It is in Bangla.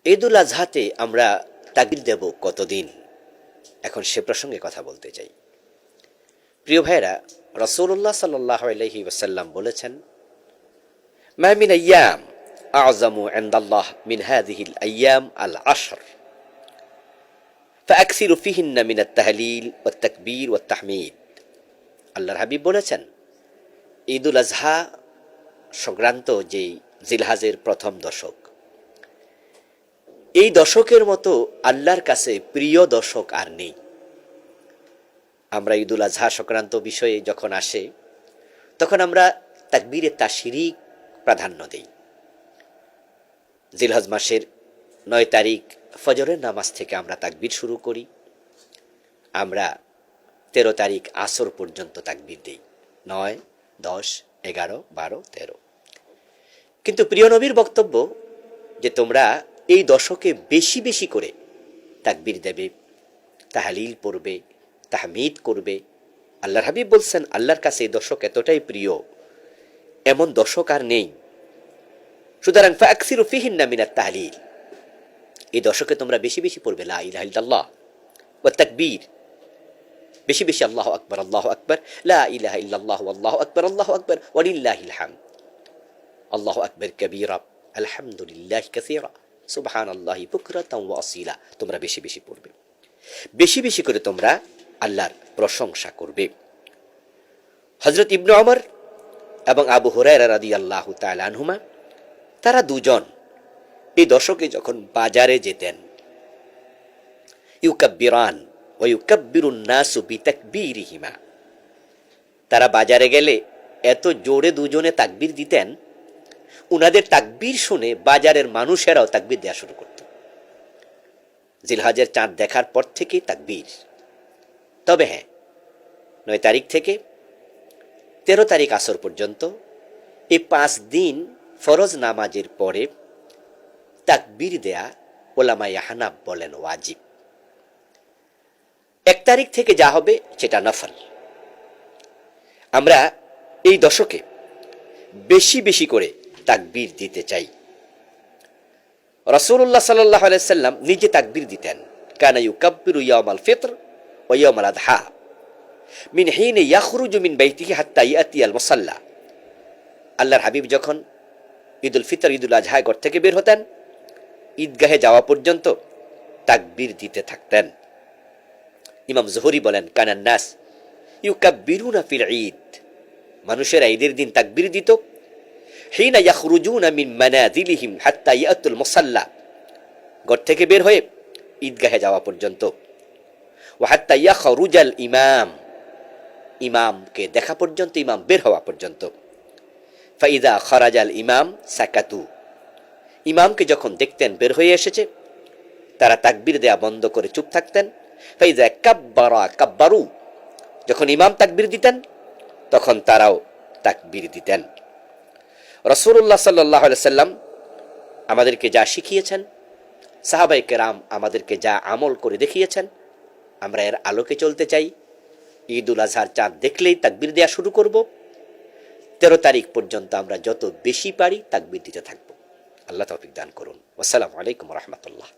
ঈদুল আজহাতে আমরা তাকবীর দেব কতদিন? এখন সে প্রসঙ্গে কথা বলতে চাই। প্রিয় ভাইরা, রাসূলুল্লাহ সাল্লাল্লাহু আলাইহি ওয়াসাল্লাম বলেছেন, মা মিন আইয়াম আ'যামু ইনদাল্লাহ মিন হাযিহিল আইয়াম আল আশর ফাআকসিরু ফিহিন্না মিনাত তাহলিল ওয়াত তাকবীর ওয়াত তাহমিদ। আল্লাহর হাবিব বলেছেন, ঈদুল আজহা সংক্রান্ত যে জিলহাজের প্রথম দশক, এই দশকের মতো আল্লাহর কাছে প্রিয় দশক আর নেই। আমরা ঈদুল আজহা সংক্রান্ত বিষয়ে যখন আসে, তখন আমরা তাকবীরে তাশরিক প্রাধান্য দেই। জিলহজ মাসের 9 তারিখ ফজরের নামাজ থেকে আমরা তাকবীর শুরু করি। আমরা 13 তারিখ আসর পর্যন্ত তাকবীর দেই, 9, 10, 11, 12, 13। কিন্তু প্রিয় নবীর বক্তব্য যে তোমরা এই দশকে বেশি বেশি করে তাকবীর দেবে, তাহলিল পড়বে, তাহমিদ করবে। আল্লাহর হাবিব বলছেন, আল্লাহর কাছে এই দশক এতটাই প্রিয়, এমন দশক আর নেই। সুতরাং ফাআকসিরু ফিহিন্না মিনাত তাহলিল, এই দশকে তোমরা বেশি বেশি পড়বে লা ইলাহা ইল্লাল্লাহ ওয়াত তাকবীর, বেশি বেশি আল্লাহু আকবার, আল্লাহু আকবার, লা ইলাহা ইল্লাল্লাহ, আল্লাহু আকবার, আল্লাহু আকবার, ওয়ালিল্লাহিল হামদ, আল্লাহু আকবার কাবীরা, আলহামদুলিল্লাহি কাসীরা, সুবহানাল্লাহি বুকরাতাও ওয়া আসীলা। তোমরা বেশি বেশি পড়বে, বেশি বেশি করে তোমরা আল্লাহর প্রশংসা করবে। হযরত ইবনে ওমর এবং আবু হুরায়রা রাদিয়াল্লাহু তাআলা আনহুমা, তারা দুজন এই দশকে যখন বাজারে যেতেন, ইউকাব্বিরান ওয়া ইউকাব্বিরুন নাসু বিতাকবীরিহিমা, তারা বাজারে গেলে এত জোরে দুজনে তাকবীর দিতেন, উনাদের তাকবীর শুনে বাজারের মানুষেরাও তাকবীর দেওয়া শুরু করত। জিলহজের চাঁদ দেখার পর থেকে তাকবীর। তবে হ্যাঁ, 9 তারিখ থেকে 13 তারিখ আসর পর্যন্ত এই 5 দিন ফরজ নামাজের পরে তাকবীর দেয়া উলামায়ে হানাফ বলেন ওয়াজিব। 1 তারিখ থেকে যা হবে সেটা নফল। আমরা এই দশকে বেশি বেশি করে তাকবীর দিতে চাই। রাসূলুল্লাহ সাল্লাল্লাহু আলাইহি সাল্লাম নিজে তাকবীর দিতেন। কানা ইউকাব্বিরু ইয়াউমাল ফিত্র ওয়া ইয়াউমাল আযহা মিন হিনে ইয়াখরুজু মিন বাইতিহি হাত্তা ইয়াতিয়াল মুসাল্লা। আল্লাহর হাবিব যখন ঈদুল ফিতর, ঈদুল আযহা ঘর থেকে বের হতেন, ঈদগাহে যাওয়া পর্যন্ত তাকবীর দিতে থাকতেন। ইমাম জুহরি বলেন, কানান নাস ইউকাব্বিরুনা ফিল ঈদ, মানুষেরা ঈদের দিন তাকবীর দিত হিনা ইয়াখরুজুনা মিন মানাজিলিহিম হাত্তা ইয়াতুল মুসাল্লা, ঘর থেকে বের হয়ে ঈদগাহে যাওয়া পর্যন্ত। ওয়া হাত্তা ইয়াখরুজাল ইমাম, ইমামকে দেখা পর্যন্ত, ইমাম বের হওয়া পর্যন্ত। ফাইদা খরাজাল ইমাম সাকাতু, ইমামকে যখন দেখতেন বের হয়ে এসেছে, তারা তাকবীর দেয়া বন্ধ করে চুপ থাকতেন। ফাইদা কাব্বারা কাব্বারু, যখন ইমাম তাকবীর দিতেন তখন তারাও তাকবীর দিতেন। রাসূলুল্লাহ সাল্লাল্লাহু আলাইহি সাল্লাম আমাদেরকে যা শিখিয়েছেন, সাহাবায়ে কেরাম আমাদেরকে যা আমল করে দেখিয়েছেন, আমরা এর আলোকে চলতে চাই। ঈদুল আজহার চাঁদ দেখলেই তাকবীর দেয়া শুরু করব। 13 তারিখ পর্যন্ত আমরা যত বেশি পারি তাকবীর দিতে থাকব। আল্লাহ তৌফিক দান করুন। আসসালামু আলাইকুম ওয়া রাহমাতুল্লাহ।